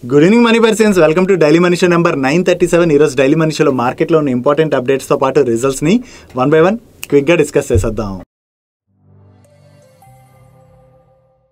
Good evening money persons, welcome to daily money show number 937. ఈరోజు daily money షోలో మార్కెట్లో ఉన్న ఇంపార్టెంట్ అప్డేట్స్తో పాటు రిజల్ట్స్ని వన్ బై వన్ క్విక్గా డిస్కస్ చేసేద్దాం.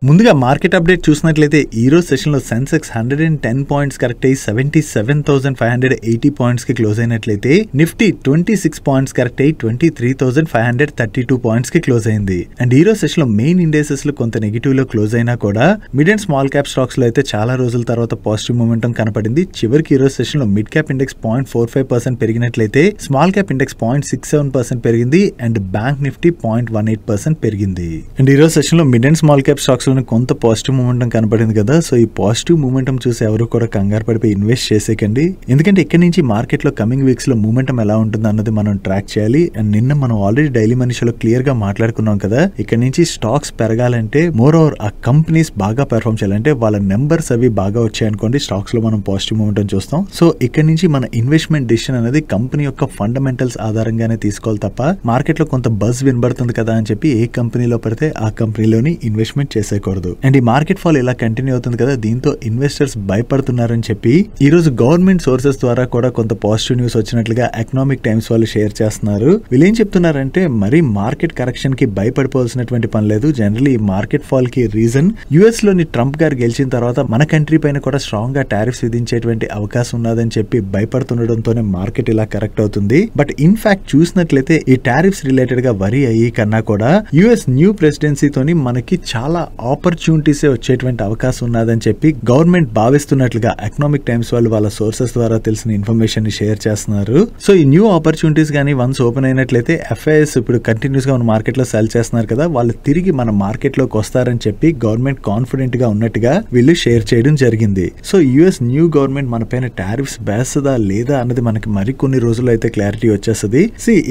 ముందుగా మార్కెట్ అప్డేట్ చూసినట్లయితే ఈ రోజు సెషన్లో సెన్సెక్స్ 110 పాయింట్స్ కరెక్ట్ అయ్యి 77,580 పాయింట్స్కి క్లోజ్ అయినట్లయితే నిఫ్టీ 26 పాయింట్స్ కరెక్ట్ అయ్యి 23,532 పాయింట్స్కి క్లోజ్ అయింది. అండ్ ఈ రోజు సెషన్లో మెయిన్ ఇండెక్సెస్లో కొంత నెగిటివ్లో క్లోజ్ అయినా కూడా మిడ్ అండ్ స్మాల్ క్యాప్ స్టాక్స్లో అయితే చాలా రోజుల తర్వాత పాజిటివ్ మూమెంటం కనపడింది. చివరికి ఈ రోజు సెషన్లో మిడ్ క్యాప్ ఇండెక్స్ 0.45% పెరిగినట్లయితే స్మాల్ క్యాప్ ఇండెక్స్ 0.67% పెరిగింది అండ్ బ్యాంక్ నిఫ్టీ 0.18% పెరిగింది. అండ్ ఈ రోజు సెషన్లో mid and small cap stocks కొంత పాజిటివ్ మూమెంటం కనపడింది కదా. సో ఈ పాజిటివ్ మూమెంటం చూసి ఎవరు కూడా కంగారు పడిపోయి ఇన్వెస్ట్ చేసేకండి. ఎందుకంటే ఇక్కడ నుంచి మార్కెట్ లో కమింగ్ వీక్స్ లో మూమెంటం ఎలా ఉంటుంది అన్నది మనం ట్రాక్ చేయాలి. అండ్ నిన్న మనం ఆల్రెడీ డైలీ మనీషలో క్లియర్ గా మాట్లాడుకున్నాం కదా, ఇక్కడ నుంచి స్టాక్స్ పెరగాలంటే మోర్ ఓవర్ ఆ కంపెనీస్ బాగా పెర్ఫార్మ్ చేయాలంటే వాళ్ళ నెంబర్స్ అవి బాగా వచ్చాయనుకోండి, స్టాక్స్ లో మనం పాజిటివ్ మూమెంటం చూస్తాం. సో ఇక్కడ నుంచి మన ఇన్వెస్ట్మెంట్ డిసిషన్ అనేది కంపెనీ యొక్క ఫండమెంటల్స్ ఆధారంగానే తీసుకోవాలి తప్ప మార్కెట్ లో కొంత బజ్ వినబడుతుంది కదా అని చెప్పి ఏ కంపెనీలో పడితే ఆ కంపెనీలోని ఇన్వెస్ట్మెంట్ చేసేకూడదు. అండ్ ఈ మార్కెట్ ఫాల్ ఇలా కంటిన్యూ అవుతుంది కదా, దీంతో ఇన్వెస్టర్స్ భయపడుతున్నారని చెప్పి ఈ రోజు గవర్నమెంట్ సోర్సెస్ ద్వారా కూడా కొంత పాజిటివ్ న్యూస్ వచ్చినట్లుగా ఎకనామిక్ టైమ్స్ వాళ్ళు షేర్ చేస్తున్నారు. వీళ్ళు ఏం చెప్తున్నారంటే మరి మార్కెట్ కరెక్షన్ కి భయపడిపోవాల్సినటువంటి పని లేదు. జనరల్లీ ఈ మార్కెట్ ఫాల్ కి రీజన్ యుఎస్ లోని ట్రంప్ గారు గెలిచిన తర్వాత మన కంట్రీ పైన కూడా స్ట్రాంగ్ గా టారిఫ్స్ విధించేటువంటి అవకాశం ఉన్నదని చెప్పి భయపడుతుండడంతోనే మార్కెట్ ఇలా కరెక్ట్ అవుతుంది. బట్ ఇన్ ఫ్యాక్ట్ చూసినట్లయితే ఈ టారిఫ్స్ రిలేటెడ్ గా వరి అయ్యి కన్నా కూడా యుఎస్ న్యూ ప్రెసిడెన్సీతోని మనకి చాలా ఆపర్చునిటీసే వచ్చేటువంటి అవకాశం ఉన్నదని చెప్పి గవర్నమెంట్ భావిస్తున్నట్లుగా ఎకనామిక్ టైమ్స్ వాళ్ళు వాళ్ళ సోర్సెస్ ద్వారా తెలిసిన ఇన్ఫర్మేషన్ ని షేర్ చేస్తున్నారు. సో ఈ న్యూ ఆపర్చునిటీస్ గానీ వన్స్ ఓపెన్ అయినట్లయితే ఎఫ్ఐఎస్ ఇప్పుడు కంటిన్యూస్ గా మన మార్కెట్ లో సెల్ చేస్తున్నారు కదా, వాళ్ళు తిరిగి మన మార్కెట్ లోకి వస్తారని చెప్పి గవర్నమెంట్ కాన్ఫిడెంట్ గా ఉన్నట్టుగా వీళ్ళు షేర్ చేయడం జరిగింది. సో యుఎస్ న్యూ గవర్నమెంట్ మన పైన టారిఫ్స్ వేస్తుందా లేదా అన్నది మనకి మరికొన్ని రోజుల్లో అయితే క్లారిటీ వచ్చేస్తుంది.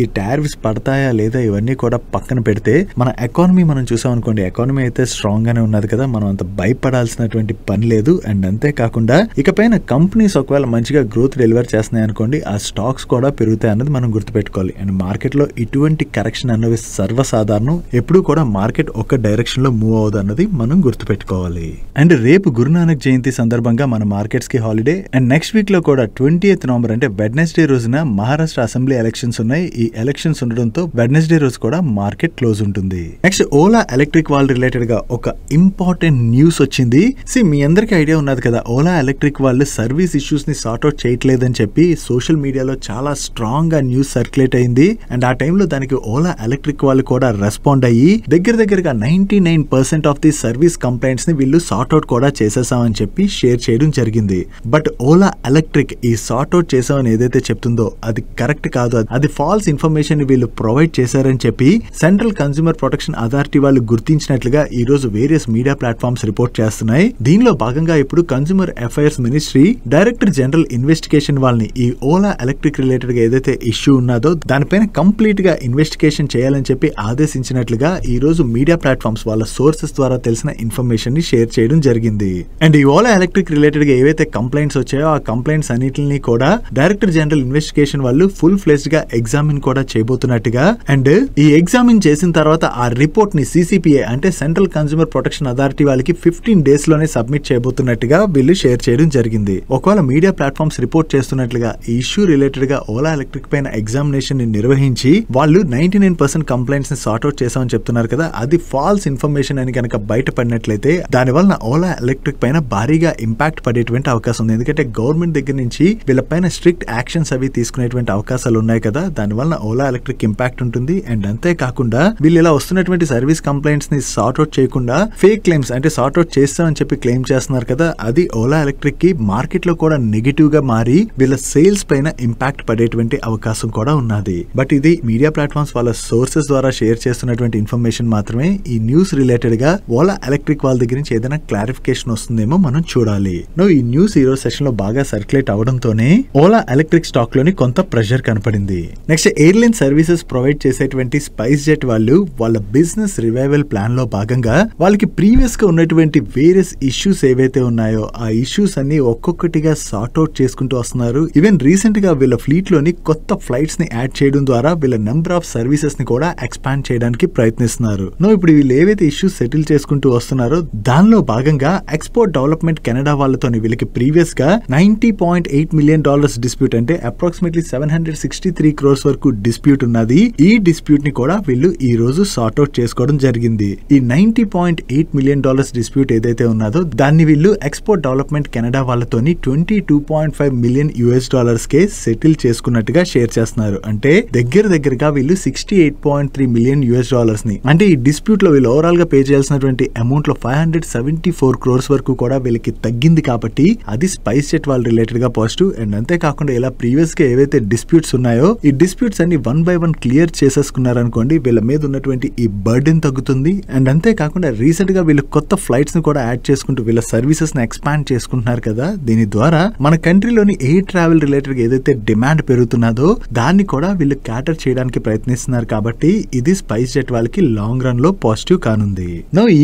ఈ టారిఫ్స్ పడతాయా లేదా ఇవన్నీ కూడా పక్కన పెడితే మన ఎకానమీ మనం చూసాం అనుకోండి, ఎకానమీ అయితే స్ట్రాంగ్ గానే ఉన్నది కదా, మనం అంత భయపడాల్సినటువంటి పని లేదు. అండ్ అంతేకాకుండా ఇకపైన కంపెనీస్ ఒకవేళ మంచిగా గ్రోత్ డెలివర్ చేస్తున్నాయి అనుకోండి, ఆ స్టాక్స్ కూడా పెరుగుతాయి అన్నది మనం గుర్తుపెట్టుకోవాలి. అండ్ మార్కెట్ లో ఇటువంటి కరెక్షన్ అన్నవి సర్వసాధారణం. ఎప్పుడు కూడా మార్కెట్ ఒక డైరెక్షన్ లో మూవ్ అవుతుంది అన్నది మనం గుర్తుపెట్టుకోవాలి. అండ్ రేపు గురునానక్ జయంతి సందర్భంగా మన మార్కెట్స్ కి హాలిడే. అండ్ నెక్స్ట్ వీక్ లో కూడా 20th నవంబర్ అంటే వెడ్నెస్డే రోజున మహారాష్ట్ర అసెంబ్లీ ఎలక్షన్స్ ఉన్నాయి. ఈ ఎలక్షన్స్ ఉండడంతో వెడ్నెస్డే రోజు కూడా మార్కెట్ క్లోజ్ ఉంటుంది. Next Ola electric wall related గా ఒక ఇంపార్టెంట్ న్యూస్ వచ్చింది. మీ అందరికి ఐడియా ఉన్నది కదా, ఓలా ఎలక్ట్రిక్ వాళ్ళు సర్వీస్ ఇష్యూస్ ని సార్ట్ అవుట్ చేయట్లేదని చెప్పి సోషల్ మీడియాలో చాలా స్ట్రాంగ్ గా న్యూస్ సర్క్యులేట్ అయింది. అండ్ ఆ టైంలో దానికి ఓలా ఎలక్ట్రిక్ వాళ్ళు కూడా రెస్పాండ్ అయ్యి దగ్గరగా 99% ఆఫ్ ది సర్వీస్ కంప్లైంట్స్ ని వీళ్ళు సార్ట్ అవుట్ కూడా చేసేసామని చెప్పి షేర్ చేయడం జరిగింది. బట్ ఓలా ఎలక్ట్రిక్ ఈ సార్ట్ అవుట్ చేసామని ఏదైతే చెప్తుందో అది కరెక్ట్ కాదు, అది ఫాల్స్ ఇన్ఫర్మేషన్ వీళ్ళు ప్రొవైడ్ చేశారని చెప్పి సెంట్రల్ కన్స్యూమర్ ప్రొటెక్షన్ అథారిటీ వాళ్ళు గుర్తించినట్లుగా ఈ రోజు వేరియస్ మీడియా ప్లాట్ఫామ్స్ రిపోర్ట్ చేస్తున్నాయి. దీనిలో భాగంగా ఇప్పుడు consumer affairs ministry director general investigation వాళ్ళని ఈ ఓలా ఎలక్ట్రిక్ రిలేటెడ్ గా ఏదైతే ఇష్యూ ఉన్నదో దానిపైన కంప్లీట్ గా ఇన్వెస్టిగేషన్ చేయాలని చెప్పి ఆదేశించినట్లుగా ఈ రోజు మీడియా ప్లాట్ఫామ్స్ వాళ్ళ సోర్సెస్ ద్వారా తెలిసిన ఇన్ఫర్మేషన్ ని షేర్ చేయడం జరిగింది. అండ్ ఈ ఓలా ఎలక్ట్రిక్ రిలేటెడ్ గా ఏవైతే కంప్లైంట్స్ వచ్చాయో ఆ కంప్లైంట్స్ అన్నిటిని కూడా డైరెక్టర్ జనరల్ ఇన్వెస్టిగేషన్ వాళ్ళు ఫుల్ ఫ్లెజ్డ్ గా ఎగ్జామిన్ కూడా చేయబోతున్నట్టుగా, అండ్ ఈ ఎగ్జామిన్ చేసిన తర్వాత ఆ రిపోర్ట్ ని సిసిపిఐ అంటే సెంట్రల్ కన్స్యూమర్ ప్రొటెక్షన్ అథారిటీ వాళ్ళకి 15 days లోనే సబ్మిట్ చేయబోతున్నట్టుగా వీళ్ళు షేర్ చేయడం జరిగింది. ఒకవేళ మీడియా ప్లాట్ఫామ్స్ రిపోర్ట్ చేస్తున్నట్లుగా ఈ ఇష్యూ రిలేటెడ్ గా ఓలా ఎలక్ట్రిక్ పైన ఎగ్జామినేషన్ ని నిర్వహించి వాళ్ళు 99% కంప్లైంట్స్ ని సార్ట్ అవుట్ చేసామని చెప్తున్నారు కదా, అది ఫాల్స్ ఇన్ఫర్మేషన్ అని కనుక బయటపడినట్లయితే దాని వలన ఓలా ఎలక్ట్రిక్ పైన భారీగా ఇంపాక్ట్ పడేటువంటి అవకాశం ఉంది. ఎందుకంటే గవర్నమెంట్ దగ్గర నుంచి వీళ్ళపైన స్ట్రిక్ట్ యాక్షన్స్ అవి తీసుకునేటువంటి అవకాశాలు ఉన్నాయి కదా, దాని వలన ఓలా ఎలక్ట్రిక్ ఇంపాక్ట్ ఉంటుంది. అండ్ అంతేకాకుండా వీళ్ళు ఇలా వస్తున్నటువంటి సర్వీస్ కంప్లైంట్స్ ని సార్ట్ అవుట్ చేయకుండా ఫేక్ క్లెయిమ్స్ అంటే సార్ట్ అవుట్ చేస్తామని చెప్పి క్లెయిమ్ చేస్తున్నారు కదా, అది ఓలా ఎలక్ట్రిక్ కి మార్కెట్ లో కూడా నెగిటివ్ గా మారి వీళ్ళ సేల్స్ పైన ఇంపాక్ట్ పడేటువంటి అవకాశం కూడా ఉన్నది. బట్ ఇది మీడియా ప్లాట్ఫామ్స్ వాళ్ళ సోర్సెస్ ద్వారా షేర్ చేస్తున్నటువంటి ఇన్ఫర్మేషన్ మాత్రమే. ఈ న్యూస్ రిలేటెడ్ గా ఓలా ఎలక్ట్రిక్ వాళ్ళ దగ్గర నుంచి ఏదైనా క్లారిఫికేషన్ వస్తుందేమో మనం చూడాలి. ఈ న్యూస్ ఈ రోజు సెషన్ లో బాగా సర్క్యులేట్ అవడంతోనే ఓలా ఎలక్ట్రిక్ స్టాక్ లోని కొంత ప్రెషర్ కనపడింది. నెక్స్ట్ ఎయిర్లైన్ సర్వీసెస్ ప్రొవైడ్ చేసేటువంటి స్పైస్ జెట్ వాళ్ళు వాళ్ళ బిజినెస్ రివైవల్ ప్లాన్ లో భాగంగా వాళ్ళకి ప్రీవియస్ గా ఉన్నటువంటి వేరియస్ ఇష్యూస్ ఏవైతే ఉన్నాయో ఆ ఇష్యూస్ అన్ని ఒక్కొక్కటిగా సార్ట్ అవుట్ చేసుకుంటూ వస్తున్నారు. ఈవెన్ రీసెంట్ గా వీళ్ళ ఫ్లీట్ లోని కొత్త ఫ్లైట్స్ ని యాడ్ చేయడం ద్వారా వీళ్ళ నెంబర్ ఆఫ్ సర్వీసెస్ ని కూడా ఎక్స్పాండ్ చేయడానికి ప్రయత్నిస్తున్నారు. ఇప్పుడు వీళ్ళు ఏవైతే ఇష్యూస్ సెటిల్ చేసుకుంటూ వస్తున్నారో దానిలో భాగంగా ఎక్స్పోర్ట్ డెవలప్మెంట్ కెనడా వాళ్ళతో వీళ్ళకి ప్రీవియస్ గా $90.8 million డిస్ప్యూట్ అంటే అప్రాక్సిమేట్లీ 763 crores వరకు డిస్ప్యూట్ ఉన్నది. ఈ డిస్ప్యూట్ ని కూడా వీళ్ళు ఈ రోజు సార్ట్ అవుట్ చేసుకోవడం జరిగింది. ఈ $90.8 million డిస్ప్యూట్ ఏదైతే ఉన్నదో దాన్ని వీళ్ళు ఎక్స్పోర్ట్ డెవలప్మెంట్ కెనడా వాళ్ళతోని $22.5 million కే సెటిల్ చేసుకున్నట్టుగా షేర్ చేస్తున్నారు. అంటే దగ్గరగా వీళ్ళు $68.3 million ని అంటే ఈ డిస్ప్యూట్ లో వీళ్ళు ఓవరాల్ గా పే చేయాల్సినటువంటి అమౌంట్ లో 574 crores వరకు కూడా వీళ్ళకి తగ్గింది. కాబట్టి అది స్పైస్ జెట్ వాళ్ళ రిలేటెడ్ గా పాజిటివ్. అండ్ అంతేకాకుండా ఇలా ప్రీవియస్ గా ఏవైతే డిస్ప్యూట్స్ ఉన్నాయో ఈ డిస్ప్యూట్స్ అన్ని 1 by 1 క్లియర్ చేసేసుకున్నారనుకోండి వీళ్ళ మీద ఉన్నటువంటి ఈ బర్డెన్ తగ్గుతుంది. అండ్ అంతేకాకుండా రీసెంట్ గా వీళ్ళు కొత్త ఫ్లైట్స్ ని కూడా యాడ్ చేసుకుంటూ వీళ్ళ సర్వీసెస్ ని ఎక్స్పాండ్ చేసుకుంటున్నారు కదా. దీని ద్వారా మన కంట్రీలోని ఎయిర్ ట్రావెల్ రిలేటెడ్ గా ఏదైతే డిమాండ్ పెరుగుతున్నదో దాన్ని కూడా వీళ్ళు క్యాటర్ చేయడానికి ప్రయత్నిస్తున్నారు. కాబట్టి ఇది స్పైస్ జెట్ వాళ్ళకి లాంగ్ రన్ లో పాజిటివ్ కానుంది.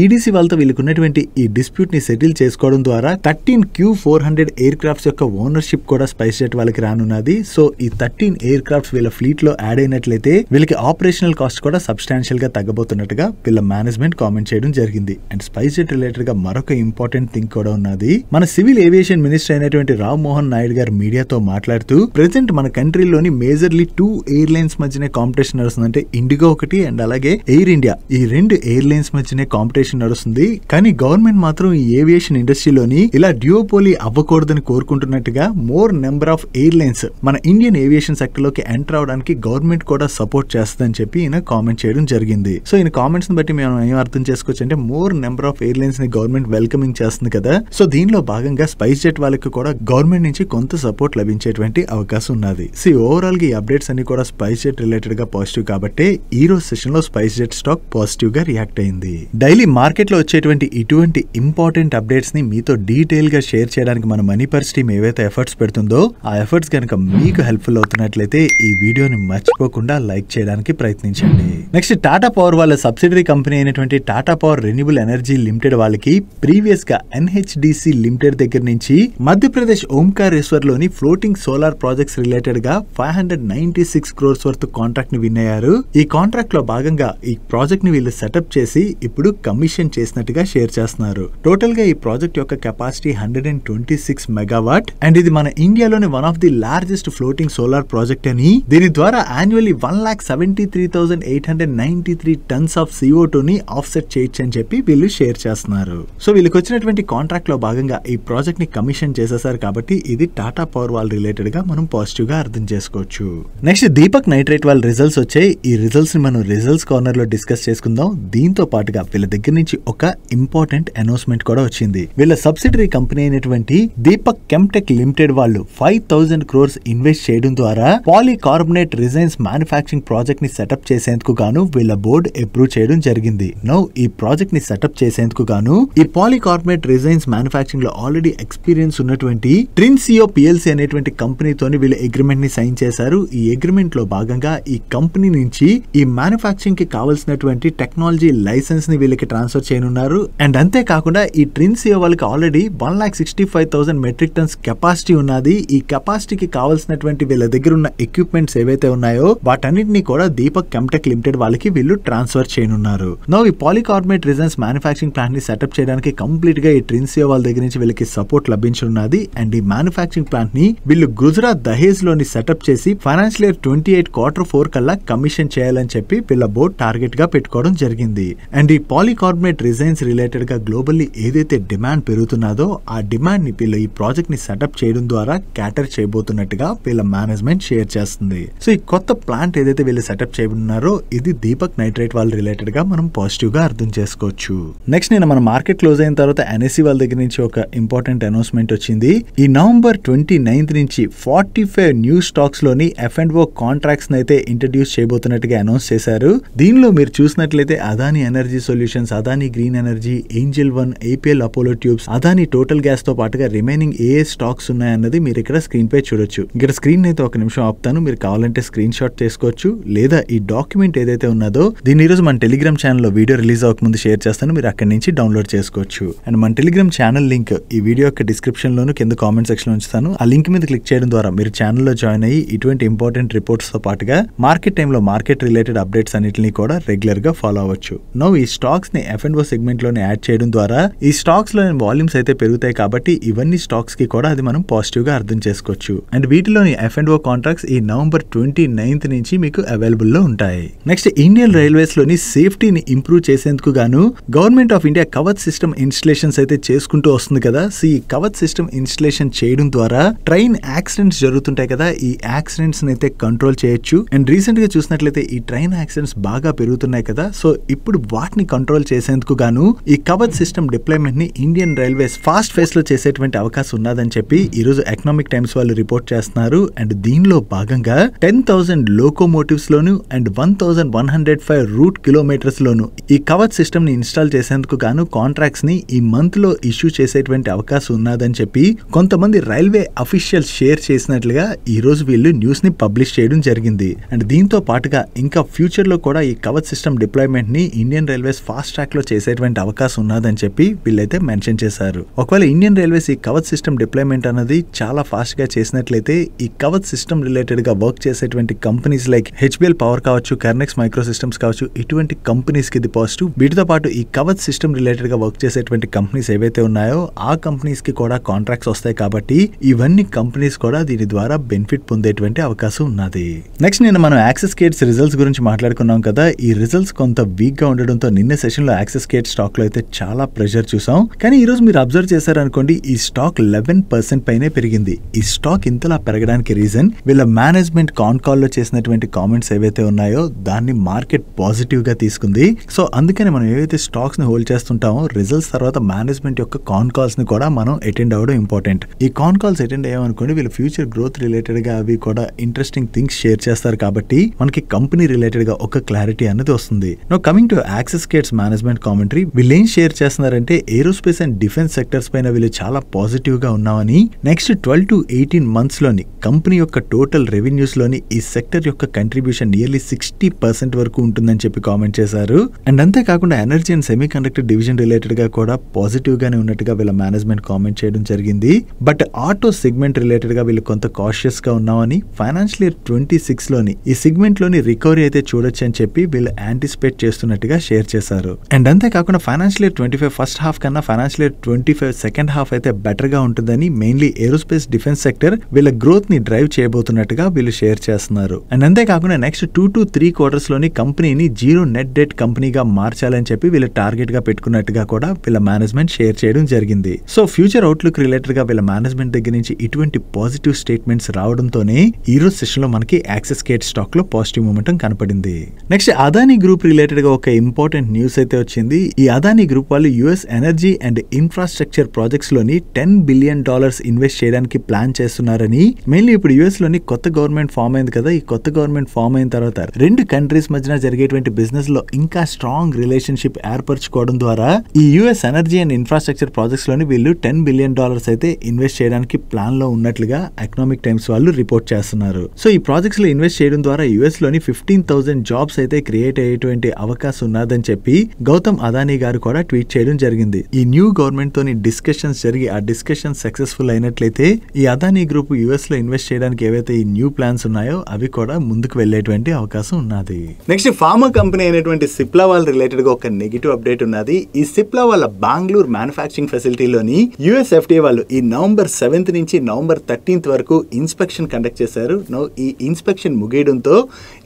ఈడీసీ వాళ్ళతో వీళ్ళకి ఉన్నటువంటి ఈ డిస్ప్యూట్ ని సెటిల్ చేసుకోవడం ద్వారా 13 Q400 ఎయిర్ క్రాఫ్ట్స్ యొక్క ఓనర్షిప్ కూడా స్పైస్ జెట్ వాళ్ళకి రానున్నది. సో ఈ 13 ఎయిర్ క్రాఫ్ట్స్ వీళ్ళ ఫ్లీట్ లో యాడ్ అయినట్లయితే వీళ్ళకి ఆపరేషనల్ కాస్ట్ కూడా సబ్స్టాన్షియల్ గా తగ్గబోతున్నట్టుగా వీళ్ళ మేనేజ్మెంట్ కామెంట్ చేయడం జరిగింది. అండ్ స్పైస్ జెట్ రిలేటెడ్ గా మరొక ఇంపార్టెంట్ థింగ్ కూడా ఉన్నది. మన సివిల్ ఏవియేషన్ మినిస్టర్ అయినటువంటి రామ్ మోహన్ నాయుడు గారు మీడియాతో మాట్లాడుతూ ప్రెసెంట్ మన కంట్రీలోని మేజర్లీ 2 ఎయిర్లైన్స్ మధ్యనే కాంపిటీషన్ నడుస్తుంది. అంటే ఇండిగో ఒకటి అండ్ అలాగే ఎయిర్ ఇండియా, ఈ 2 ఎయిర్లైన్స్ మధ్యనే కాంపిటీషన్ నడుస్తుంది. కానీ గవర్నమెంట్ మాత్రం ఈ ఏవియేషన్ ఇండస్ట్రీలోని ఇలా డ్యూపోలీ అవ్వకూడదని కోరుకుంటున్నట్టుగా మోర్ నెంబర్ ఆఫ్ ఎయిర్లైన్స్ మన ఇండియన్ ఏవియేషన్ సెక్టర్ లోకి ఎంటర్ అవడానికి గవర్నమెంట్ కూడా సపోర్ట్ చేస్తుందని చెప్పి ఈయన కామెంట్ చేయడం జరిగింది. సో ఈయన కామెంట్స్ ని బట్టి మేము ఏం అర్థం చేసుకోవచ్చు అంటే మోర్ నెంబర్ ఆఫ్ ఎయిర్లైన్స్ ని గవర్నమెంట్ వెల్కమింగ్ చేస్తుంది కదా. సో దీనిలో భాగంగా స్పైస్ జెట్ వాళ్ళకి కూడా గవర్నమెంట్ నుంచి కొంత సపోర్ట్ లభించేటువంటి అవకాశం ఉన్నది. సో ఓవరాల్ గా ఈ అప్డేట్స్ అన్ని కూడా స్పైస్ జెట్ రిలేటెడ్ గా పాజిటివ్ కాబట్టి ఈ రోజు సెషన్ లో స్పైస్ జెట్ స్టాక్ పాజిటివ్ గా రియాక్ట్ అయింది. డైలీ మార్కెట్ లో వచ్చేటువంటి ఇటువంటి ఇంపార్టెంట్ అప్డేట్స్ ని మీతో డీటెయిల్ గా షేర్ చేయడానికి మన మనీ పర్స్ టీమ్ ఏవైతే ఎఫర్ట్స్ పెడుతుందో ఆ ఎఫర్ట్స్ కనుక మీకు హెల్ప్ఫుల్ అవుతున్నట్లయితే ఈ వీడియోని మర్చిపోకుండా లైక్ చేయడానికి ప్రయత్నించండి. నెక్స్ట్ టాటా పవర్ వాళ్ళ సబ్సిడరీ కంపెనీ అయినటువంటి Tata power renewable energy limited వాళ్ళకి ప్రీవియస్ గా ఎన్హెచ్డిసి లిమిటెడ్ దగ్గర నుంచి మధ్యప్రదేశ్ ఓంకారేశ్వర్ లోని ఫ్లోటింగ్ సోలార్ ప్రాజెక్ట్స్ రిలేటెడ్ గా 596 crores వర్త్ కాంట్రాక్ట్ ని విన్ అయ్యారు. ఈ కాంట్రాక్ట్ లో భాగంగా ఈ ప్రాజెక్ట్ ని వీళ్ళు సెటప్ చేసి ఇప్పుడు కమిషన్ చేసినట్టుగా షేర్ చేస్తున్నారు. టోటల్ గా ఈ ప్రాజెక్ట్ యొక్క కెపాసిటీ 126 మెగావాట్ అండ్ ఇది మన ఇండియాలోని one of the largest floating solar project అని, దీని ద్వారా యాన్యువల్లీ 1,73,893 tons ఆఫ్ CO2 ని ఆఫ్సెట్ చేయొచ్చు అని చెప్పి వీళ్ళు షేర్ చేస్తున్నారు. సో వీళ్ళకి వచ్చినటువంటి కాంట్రాక్ట్ లో భాగంగా ఈ ప్రాజెక్ట్ ని కమిషన్ చేసేసారు కాబట్టి ఇది టాటా పవర్ వాళ్ళ రిలేటెడ్ గా మనం పాజిటివ్ గా అర్థం చేసుకోవచ్చు. నెక్స్ట్ దీపక్ నైట్రేట్ వాళ్ళ రిజల్ట్స్ వచ్చాయి. ఈ రిజల్ట్స్ ని మనం రిజల్ట్స్ కార్నర్ లో డిస్కస్ చేసుకుందాం. దీంతో పాటుగా వీళ్ళ దగ్గర నుంచి ఒక ఇంపార్టెంట్ అనౌన్స్మెంట్ కూడా వచ్చింది. వీళ్ళ సబ్సిడరీ కంపెనీ అయినటువంటి దీపక్ కెమ్టెక్ లిమిటెడ్ వాళ్ళు 5,000 crores ఇన్వెస్ట్ చేయడం ద్వారా పాలీకార్బోనేట్ రిజైన్స్ మ్యానుఫ్యాక్చరింగ్ ప్రాజెక్ట్ ని సెటప్ చేసేందుకు గాను వీళ్ళ బోర్డు అప్రూవ్ చేయడం జరిగింది. నౌ ఈ ప్రాజెక్ట్ ని సెటప్ చేసేందుకు గాను ఈ పాలీకార్బోనేట్ రిజైన్స్ మ్యానుఫ్యాక్చరింగ్ లో ఆల్రెడీ ఎక్స్పీరియన్స్ ఉన్నటువంటి ట్రిన్సియో పిఎల్సి అనేటువంటి కంపెనీతోని వీళ్ళు అగ్రిమెంట్ ని సైన్ చేశారు. ఈ అగ్రిమెంట్ లో భాగంగా ఈ కంపెనీ నుంచి ఈ మ్యానుఫ్యాక్చరింగ్ కి కావాల్సినటువంటి టెక్నాలజీ లైసెన్స్ ని వీళ్ళకి ట్రాన్స్ఫర్ చేయనున్నారు. అండ్ అంతేకాకుండా ఈ ట్రిన్సియో వాళ్ళకి ఆల్రెడీ 1,65,000 మెట్రిక్ టన్స్ కెపాసిటీ ఉన్నది. ఈ కెపాసిటీకి కావాల్సినటువంటి వీళ్ళ దగ్గర ఉన్న ఎక్విప్మెంట్స్ ఏవైతే ఉన్నాయో వాటన్నిటిని కూడా దీపక్ కెమ్టెక్ లిమిటెడ్ వాళ్ళకి వీళ్ళు ట్రాన్స్ఫర్ చేయనున్నారు. నో ఈ పాలీకార్బోనేట్ రిజైన్స్ మ్యానుఫ్యాక్చరింగ్ ప్లాంట్ ని సెటప్ చేయడానికి కంప్లీట్ గా ఈ ట్రిన్సియో వాళ్ళ దగ్గర నుంచి వీళ్ళకి సపోర్ట్ లభించున్నది. అండ్ ఈ మ్యానుఫ్యాక్చరింగ్ ప్లాంట్ ని వీళ్ళు గుజరాత్ దహేజ్ లోని సెటప్ చేసి ఫైనాన్షియల్ ఇయర్ 28 Q4 కల్లా కమిషన్ చేయాలని చెప్పి వీళ్ళ బోర్డ్ టార్గెట్ గా పెట్టుకోవడం జరిగింది. అండ్ ఈ పాలీకార్బోనేట్ రిజైన్స్ రిలేటెడ్ గా గ్లోబల్లీ ఏదైతే డిమాండ్ పెరుగుతున్నదో ఆ డిమాండ్ ని వీళ్ళు ఈ ప్రాజెక్ట్ ని సెటప్ చేయడం ద్వారా క్యాటర్ చేయబోతున్నట్టుగా వీళ్ళ మేనేజ్మెంట్ షేర్ చేస్తుంది. సో ఈ కొత్త ప్లాంట్ ఏదైతే వీళ్ళు సెటప్ చేయనున్నారో ఇది దీపక్ నైట్రేట్ వాళ్ళ రిలేటెడ్ గా మనం పాజిటివ్ గా అర్థం చేసుకోవచ్చు. నెక్స్ట్ నేను మన మార్కెట్ క్లోజ్ అయిన తర్వాత ఎన్ఎస్సి వాళ్ళ దగ్గర నుంచి ఒక ఇంపార్టెంట్ అనౌన్స్మెంట్ వచ్చింది. ఈ November 29th నుంచి 45 న్యూ స్టాక్స్ లోని F&O కాంట్రాక్ట్స్ అయితే ఇంట్రడ్యూస్ చేయబోతున్నట్టుగా అనౌన్స్ చేశారు. దీనిలో మీరు చూసినట్లయితే Adani energy solutions, Adani green energy, Angel one, APL Apollo tubes, Adani total gas తో పాటుగా రిమైనింగ్ ఏ స్టాక్స్ ఉన్నాయన్నది మీరు ఇక్కడ స్క్రీన్ పై చూడొచ్చు. ఇక్కడ స్క్రీన్ అయితే ఒక నిమిషం ఆపుతాను, మీరు కావాలంటే స్క్రీన్ షాట్ చేసుకోవచ్చు లేదా ఈ డాక్యుమెంట్ ఏదైతే ఉన్నదో దీని ఈ రోజు మన టెలిగ్రామ్ ఛానల్లో వీడియో రిలీజ్ అవ్వకముందు షేర్ షేర్ చేస్తాను, మీరు అక్కడి నుంచి డౌన్లోడ్ చేసుకోవచ్చు. అండ్ మన టెలిగ్రామ్ ఛానల్ లింక్ ఈ వీడియో యొక్క డిస్క్రిప్షన్ లోను కింద కామెంట్ సెక్షన్ లో ఉంచుతాను. ఆ లింక్ మీద క్లిక్ చేయడం ద్వారా మీరు ఛానల్లో జాయిన్ అయ్యి ఇటువంటి ఇంపార్టెంట్ రిపోర్ట్స్ తో పాటుగా మార్కెట్ టైంలో మార్కెట్ రిలేటెడ్ అప్డేట్స్ అన్నిటిని కూడా రెగ్యులర్ గా ఫాలో అవ్వచ్చు. నో ఈ స్టాక్స్ ని F&O సెగ్మెంట్ లోనే యాడ్ చేయడం ద్వారా ఈ స్టాక్స్ లో వాల్యూమ్స్ అయితే పెరుగుతాయి కాబట్టి ఇవన్నీ స్టాక్స్ కి కూడా అది మనం పాజిటివ్ గా అర్థం చేసుకోవచ్చు. అండ్ వీటిలోని F&O కాంట్రాక్ట్స్ ఈ నవంబర్ 29th నుంచి మీకు అవైలబుల్ లో ఉంటాయి. నెక్స్ట్ ఇండియన్ రైల్వేస్ లోని సేఫ్టీని ఇంప్రూవ్ చేసేందుకు గాను government of India Kavach system installations అయితే చేసుకుంటూ వస్తుంది కదా. సో ఈ కవచ్ సిస్టమ్ ఇన్స్టలేషన్ చేయడం ద్వారా ట్రైన్ యాక్సిడెంట్స్ జరుగుతుంటాయి కదా, ఈ యాక్సిడెంట్స్ అయితే కంట్రోల్ చేయొచ్చు. అండ్ రీసెంట్ గా చూసినట్లయితే ఈ ట్రైన్ యాక్సిడెంట్స్ బాగా పెరుగుతున్నాయి కదా, సో ఇప్పుడు వాటిని కంట్రోల్ చేసేందుకు గాను ఈ కవచ్ సిస్టమ్ డిప్లాయ్మెంట్ ని ఇండియన్ రైల్వేస్ ఫాస్ట్ ఫేస్ లో చేసేటువంటి అవకాశం ఉన్నదని చెప్పి ఈ రోజు ఎకనామిక్ టైమ్స్ వాళ్ళు రిపోర్ట్ చేస్తున్నారు. అండ్ దీనిలో భాగంగా 10,000 లోకోమోటివ్స్ లోను అండ్ 1,105 రూట్ కిలోమీటర్స్ లోను ఈ కవచ్ సిస్టమ్ ని ఇన్స్టాల్ చేసేందుకు గాను కాంట్రాక్ట్స్ ని ఈ మంత్ లో ఇష్యూ చేసేటువంటి అవకాశం ఉన్నదని చెప్పి కొంతమంది రైల్వే అఫీషియల్ షేర్ చేసినట్లుగా ఈ రోజు వీళ్ళు న్యూస్ ని పబ్లిష్ చేయడం జరిగింది. అండ్ దీంతో పాటుగా ఇంకా ఫ్యూచర్ లో కూడా ఈ కవచ్ సిస్టమ్ డిప్లాయ్మెంట్ ని ఇండియన్ రైల్వేస్ ఫాస్ట్ ట్రాక్ లో చేసేటువంటి అవకాశం ఉన్నదని చెప్పి వీళ్ళైతే మెన్షన్ చేశారు. ఒకవేళ ఇండియన్ రైల్వేస్ ఈ కవచ్ సిస్టమ్ డిప్లాయ్మెంట్ అనేది చాలా ఫాస్ట్ గా చేసినట్లయితే ఈ కవచ్ సిస్టమ్ రిలేటెడ్ గా వర్క్ చేసేటువంటి కంపెనీస్ లైక్ HBL పవర్ కావచ్చు, కర్నెక్స్ మైక్రో సిస్టమ్స్ కావచ్చు, ఇటువంటి కంపెనీస్ కి ఇది పాజిటివ్. వీటితో పాటు ఈ కవచ్ సిస్టమ్ రిలేటెడ్ గా వర్క్ చేసేటువంటి కంపెనీస్ ఏవైతే ఉన్నాయో ఆ కంపెనీస్ కి కూడా కాంట్రాక్ట్స్ వస్తాయి కాబట్టి ఇవన్నీ కంపెనీస్ కూడా దీని ద్వారా బెనిఫిట్ పొందేటువంటి అవకాశం ఉన్నది. నెక్స్ట్ నేను మనం యాక్సిస్ కేట్స్ రిజల్ట్స్ గురించి మాట్లాడుకున్నాం కదా. ఈ రిజల్ట్స్ కొంత వీక్ గా ఉండడంతో నిన్న సెషన్ లో యాక్సిస్ కేట్ స్టాక్ లో అయితే చాలా ప్రెషర్ చూసాం. కానీ ఈ రోజు మీరు అబ్జర్వ్ చేశారనుకోండి, ఈ స్టాక్ 11% పైనే పెరిగింది. ఈ స్టాక్ ఇంతలా పెరగడానికి రీజన్ వీళ్ళ మేనేజ్మెంట్ కాన్ కాల్ లో చేసినటువంటి కామెంట్స్ ఏవైతే ఉన్నాయో దాన్ని మార్కెట్ పాజిటివ్ గా తీసుకుంది. సో అందుకని మనం ఏవైతే స్టాక్స్ ని హోల్డ్ చేస్తుంటామో రిజల్ట్స్ తర్వాత మేనేజ్మెంట్ యొక్క కాన్ కాల్స్ ని కూడా మనం అటెండ్ అవ్వడం ఇంపార్టెంట్. ఈ కాన్ కాల్స్ అటెండ్ అయ్యామనుకోండి వీళ్ళు ఫ్యూచర్ గ్రోత్ రిలేటెడ్ గా అవి కూడా ఇంట్రెస్టింగ్ థింగ్స్ షేర్ చేస్తారు కాబట్టి మనకి కంపెనీ రిలేటెడ్ గా ఒక క్లారిటీ అనేది వస్తుంది. Now coming to Axiscades management commentary, వీళ్ళు ఏం షేర్ చేస్తున్నారంటే ఏరోస్పేస్ అండ్ డిఫెన్స్ సెక్టర్స్ పైన వీళ్ళు చాలా పాజిటివ్ గా ఉన్నామని, నెక్స్ట్ 12 to 18 months లోని కంపెనీ యొక్క టోటల్ రెవెన్యూస్ లోని ఈ సెక్టర్ యొక్క కంట్రిబ్యూషన్ నియర్లీ 60% వరకు ఉంటుందని చెప్పి కామెంట్ చేశారు. అండ్ అంతేకాకుండా energy and semi conductor division related గా కూడా పాజిటివ్ గానే ఉన్నట్టుగా వీళ్ళ మేనేజ్మెంట్ కామెంట్ చేయడం జరిగింది. బట్ ఆటో సెగ్మెంట్ రిలేటెడ్ గా వీళ్ళు కొంత కాషియస్ గా ఉన్నామని, ఫైనాన్షియల్ ఇయర్ 26 లోని ఈ సెగ్మెంట్ లోని రికవరీ అయితే చూడొచ్చు అని చెప్పి వీళ్ళు యాంటిసిపేట్ చేస్తున్నట్టుగా షేర్ చేశారు. అండ్ అంతేకాకుండా ఫైనాన్షియల్ ఇయర్ 25 ఫస్ట్ హాఫ్ కన్నా ఫైనాన్షియల్ ఇయర్ 25 సెకండ్ హాఫ్ అయితే బెటర్ గా ఉంటుందని, మెయిన్లీ ఏరోస్పేస్ డిఫెన్స్ సెక్టర్ వీళ్ళ గ్రోత్ ని డ్రైవ్ చేయబోతున్నట్టుగా వీళ్ళు షేర్ చేస్తున్నారు. అండ్ అంతేకాకుండా నెక్స్ట్ 2 to 3 quarters లోని కంపెనీని జీరో నెట్ డెట్ కంపెనీగా మార్చాలని చెప్పి వీళ్ళు టార్గెట్ గా పెట్టుకున్నట్టుగా కూడా వీళ్ళ మేనేజ్మెంట్ షేర్ చేయడం జరిగింది. సో ఫ్యూచర్ అవుట్లుక్ రిలేటెడ్ గా వీళ్ళ మేనేజ్మెంట్ దగ్గర నుంచి ఇటువంటి పాజిటివ్ స్టేట్మెంట్స్ రావడంతోనే ఈ రోజు సెషన్ లో మనకి యాక్సిస్ కేట్ స్టాక్ లో పాజిటివ్ మూమెంటం కనపడింది. నెక్స్ట్ అదానీ గ్రూప్ రిలేటెడ్ గా ఒక ఇంపార్టెంట్ న్యూస్ అయితే వచ్చింది. ఈ అదానీ గ్రూప్ వాళ్ళు US energy and infrastructure projects లోని $10 billion ఇన్వెస్ట్ చేయడానికి ప్లాన్ చేస్తున్నారని, మెయిన్లీ ఇప్పుడు యుఎస్ లోని కొత్త గవర్నమెంట్ ఫామ్ అయింది కదా. ఈ కొత్త గవర్నమెంట్ ఫామ్ అయిన తర్వాత రెండు కంట్రీస్ మధ్యన జరిగేటువంటి బిజినెస్ లో ఇంకా స్ట్రాంగ్ రిలేషన్షిప్ ఏర్పరచుకోవడం ద్వారా ఈ US energy and infrastructure projects లోని వీళ్ళు $10 billion అయితే ఇన్వెస్ట్ చేయడానికి ప్లాన్ లో ఉన్నట్లుగా ఎకనామిక్ టైమ్స్ వాళ్ళు రిపోర్ట్ చేస్తున్నారు. సో ఈ ప్రాజెక్ట్స్ లో ఇన్వెస్ట్ చేయడం ద్వారా యుఎస్ లోని 15,000 జాబ్స్ అయితే క్రియేట్ అయ్యేటువంటి అవకాశం ఉన్నదని చెప్పి గౌతమ్ అదానీ గారు కూడా ట్వీట్ చేయడం జరిగింది. ఈ న్యూ గవర్నమెంట్ తోని డిస్కషన్స్ జరిగి ఆ డిస్కషన్ సక్సెస్ఫుల్ అయినట్లయితే ఈ అదానీ గ్రూప్ యుఎస్ లో ఇన్వెస్ట్ చేయడానికి ఏవైతే ఈ న్యూ ప్లాన్స్ ఉన్నాయో అవి కూడా ముందుకు వెళ్లేటువంటి అవకాశం ఉన్నది. నెక్స్ట్ ఫార్మా కంపెనీ అయినటువంటి సిప్లా వాళ్ళ రిలేటెడ్ గా ఒక నెగిటివ్ అప్డేట్ ఉన్నది. ఈ సిప్లా వాళ్ళ బెంగళూరు మ్యానుఫ్యాక్చరింగ్ ఫెసిలిటీలోని యుఎస్ FDA వాళ్ళు ఈ నవంబర్ 7th నుంచి నవంబర్ 13th వరకు ఇన్స్పెక్షన్ కండక్ట్ చేశారు. ఈ ఇన్స్పెక్షన్ ముగియడంతో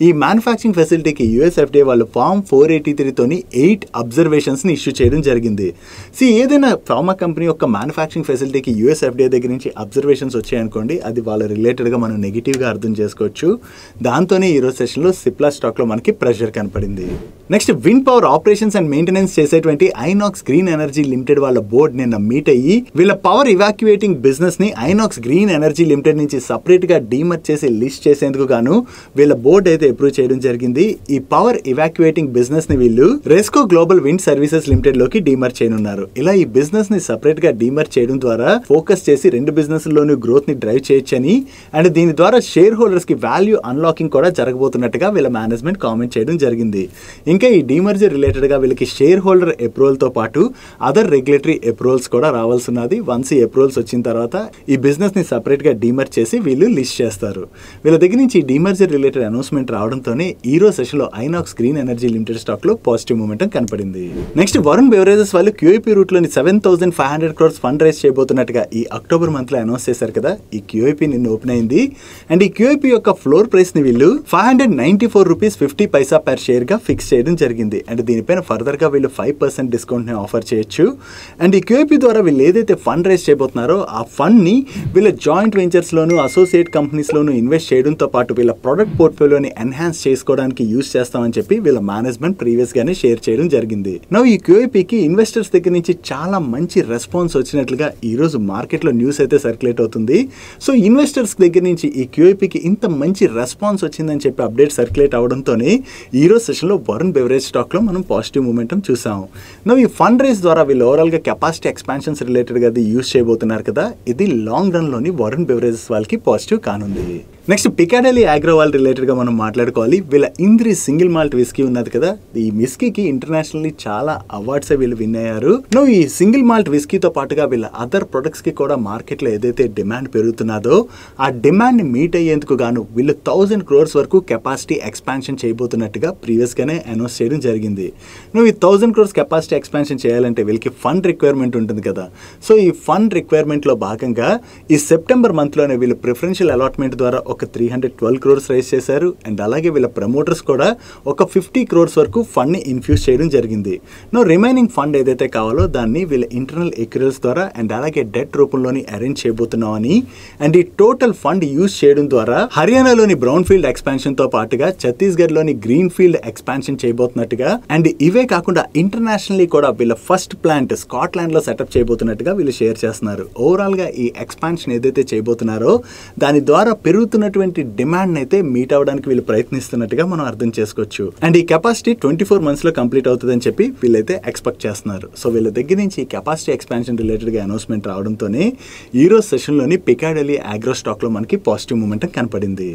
ఈ మ్యానుఫ్యాక్చరింగ్ ఫెసిలిటీకి యుఎస్ FDA వాళ్ళు ఫార్మ్ 483 తోని 8 అబ్జర్వేషన్స్ ని ఇష్యూ చేయడం జరిగింది. ఏదైనా ఫార్మా కంపెనీ యొక్క మ్యానుఫ్యాక్చరింగ్ ఫెసిలిటీకి యుఎస్ FDA దగ్గర నుంచి అబ్జర్వేషన్స్ వచ్చాయనుకోండి, అది వాళ్ళ రిలేటెడ్ గా మనం నెగిటివ్ గా అర్థం చేసుకోవచ్చు. దాంతోనే ఈ రోజు సెషన్ లో సిప్లా స్టాక్ లో మనకి ప్రెషర్ కనపడింది. Next wind power operations and maintenance చేసేటువంటి ఐనాక్స్ గ్రీన్ ఎనర్జీ లిమిటెడ్ వాళ్ళ బోర్డు నిన్న మీట్ అయ్యి వీళ్ళ పవర్ ఇవాక్యుయేటింగ్ బిజినెస్ ని ఐనాక్స్ గ్రీన్ ఎనర్జీ లిమిటెడ్ నుంచి సపరేట్ గా డీమర్జ్ చేసి లిస్ట్ చేసేందుకు గాను వీళ్ళ బోర్డు అయితే అప్రూవ్ చేయడం జరిగింది. ఈ పవర్ ఇవాక్యుయేటింగ్ బిజినెస్ ని వీళ్ళు రెస్కో గ్లోబల్ విండ్ సర్వీసెస్ లిమిటెడ్ లోకి డీమర్జ్ చేయనున్నారు. ఇలా ఈ బిజినెస్ ని సపరేట్ గా డీమర్జ్ చేయడం ద్వారా ఫోకస్ చేసి రెండు బిజినెస్ లోని గ్రోత్ ని డ్రైవ్ చేయొచ్చని, అండ్ దీని ద్వారా షేర్ హోల్డర్స్ కి వాల్యూ అన్లాకింగ్ కూడా జరగబోతున్నట్టుగా వీళ్ళ మేనేజ్మెంట్ కామెంట్ చేయడం జరిగింది. ఇంకా ఈ డీమర్జర్ రిలేటెడ్ గా వీళ్ళకి వీళ్ళకి షేర్ హోల్డర్ అప్రూవల్ తో పాటు అదర్ రెగ్యులేటరీ అప్రూవల్స్ కూడా రావాల్సి ఉన్నది. వన్స్ ఈ అప్రూవల్స్ వచ్చిన తర్వాత ఈ బిజినెస్ ని సెపరేట్ గా డీమర్జ్ చేసి వీళ్ళు లిస్ట్ చేస్తారు. వీళ్ళ దగ్గర నుంచి డీమర్జర్ రిలేటెడ్ అనౌన్స్మెంట్ రావడంతోనే ఈ రోజు సెషన్ లో INOX green energy limited stock లో పాజిటివ్ మూమెంటం కనపడింది. నెక్స్ట్ వరుణ్ బెవరేజెస్ వాళ్ళు QIP రూట్ లోని 7,500 crores ఫండ్ రైజ్ చేయబోతున్నట్టుగా ఈ అక్టోబర్ మంత్ లో అనౌన్స్ చేశారు కదా. ఈ QIP నిన్న ఓపెన్ అయింది అండ్ ఈ QIP యొక్క ఫ్లోర్ ప్రైస్ ని వీళ్ళు 594 రూపీస్ 50 పైసా పర్ షేర్ గా ఫిక్స్ చేయడం జరిగింది. అండ్ దీనిపైన ఫర్దర్ గా వీళ్ళు 5% డిస్కౌంట్ ని ఆఫర్ చేయొచ్చు. అండ్ ఈ QIP ద్వారా వీళ్ళు ఏదైతే ఫండ్ రైజ్ చేయబోతున్నారో ఆ ఫండ్ ని వీళ్ళ జాయింట్ వెంచర్స్ లోను అసోసియేట్ కంపెనీస్ లోను ఇన్వెస్ట్ చేయడంతో పాటు వీళ్ళ ప్రొడక్ట్ పోర్ట్ఫోలియోని ఎన్హాన్స్ చేసుకోవడానికి యూజ్ చేస్తామని చెప్పి వీళ్ళ మేనేజ్మెంట్ ప్రీవియస్ గానే షేర్ చేయడం జరిగింది. నౌ ఈ QIP కి ఇన్వెస్టర్స్ దగ్గర నుంచి చాలా మంచి రెస్పాన్స్ వచ్చినట్లుగా ఈ రోజు మార్కెట్ లో న్యూస్ అయితే సర్క్యులేట్ అవుతుంది. సో ఇన్వెస్టర్స్ దగ్గర నుంచి ఈ QIP కి ఇంత మంచి రెస్పాన్స్ వచ్చిందని చెప్పి అప్డేట్ సర్క్యులేట్ అవడంతోనే ఈ రోజు సెషన్ లో వరుణ్ బెవరేజ్ స్టాక్ లో మనం పాజిటివ్ మూమెంటం చూసాం. నౌ ఈ ఫండ్ రైజ్ ద్వారా వీళ్ళు ఓవరాల్ గా కెపాసిటీ ఎక్స్పాన్షన్స్ రిలేటెడ్ గా యూజ్ చేయబోతున్నారు కదా. ఇది లాంగ్ రన్ లోని వరుణ్ బెవరేజెస్ వాళ్ళకి పాజిటివ్ కానుంది. నెక్స్ట్ పికాడెలీ ఆగ్రో వాళ్ళ రిలేటెడ్ గా మనం మాట్లాడుకోవాలి. వీళ్ళ ఇంద్రి సింగిల్ మాల్ట్ విస్కీ ఉన్నది కదా. ఈ విస్కీకి ఇంటర్నేషనల్లీ చాలా అవార్డ్స్ వీళ్ళు విన్ అయ్యారు. నువ్వు ఈ సింగిల్ మాల్ట్ విస్కీతో పాటుగా వీళ్ళ అదర్ ప్రొడక్ట్స్ కి కూడా మార్కెట్ లో ఏదైతే డిమాండ్ పెరుగుతున్నదో ఆ డిమాండ్ ని మీట్ అయ్యేందుకు గాను వీళ్ళు 1000 crores వరకు కెపాసిటీ ఎక్స్పాన్షన్ చేయబోతున్నట్టుగా ప్రీవియస్ గానే అనౌన్స్ చేయడం జరిగింది. నువ్వు ఈ 1000 crores కెపాసిటీ ఎక్స్పాన్షన్ చేయాలంటే వీళ్ళకి ఫండ్ రిక్వైర్మెంట్ ఉంటుంది కదా. సో ఈ ఫండ్ రిక్వైర్మెంట్ లో భాగంగా ఈ సెప్టెంబర్ మంత్ లోనే వీళ్ళు ప్రిఫరెన్షియల్ అలాట్మెంట్ ద్వారా ఒక 312 crores రైజ్ చేశారు. అండ్ అలాగే వీళ్ళ ప్రమోటర్స్ కూడా ఒక 50 crores వరకు ఫండ్ ని ఇన్ఫ్యూజ్ చేయడం జరిగింది. నో రిమైనింగ్ ఫండ్ ఏదైతే కావాలో దాన్ని వీళ్ళ ఇంటర్నల్ ఎక్యూరల్స్ ద్వారా అండ్ అలాగే డెట్ రూపంలోని అరేంజ్ చేయబోతున్నామని అండ్ ఈ టోటల్ ఫండ్ యూజ్ చేయడం ద్వారా హర్యానాలోని బ్రౌన్ ఫీల్డ్ ఎక్స్పాన్షన్ తో పాటుగా ఛత్తీస్గఢ్ లోని గ్రీన్ ఫీల్డ్ ఎక్స్పాన్షన్ చేయబోతున్నట్టుగా అండ్ ఇవే కాకుండా ఇంటర్నేషనల్లీ కూడా వీళ్ళ ఫస్ట్ ప్లాంట్ స్కాట్లాండ్ లో సెటప్ చేయబోతున్నట్టుగా వీళ్ళు షేర్ చేస్తున్నారు. ఓవరాల్ గా ఈ ఎక్స్పాన్షన్ ఏదైతే చేయబోతున్నారో దాని ద్వారా పెరుగుతున్నటువంటి డిమాండ్ అయితే మీట్ అవడానికి వీళ్ళు ప్రయత్నిస్తున్నట్టుగా మనం అర్థం చేసుకోవచ్చు. అండ్ ఈ కెపాసిటీ 24 months లో కంప్లీట్ అవుతుందని చెప్పి వీళ్ళైతే ఎక్స్పెక్ట్ చేస్తున్నారు. సో వీళ్ళ దగ్గర నుంచి కెపాసిటీ ఎక్స్పాన్షన్ రిలేటెడ్ గా అనౌన్స్మెంట్ రావడంతోనే ఈ రోజు సెషన్ లోని పికాడెలీ ఆగ్రో స్టాక్ లో మనకి పాజిటివ్ మూమెంటం కనపడింది.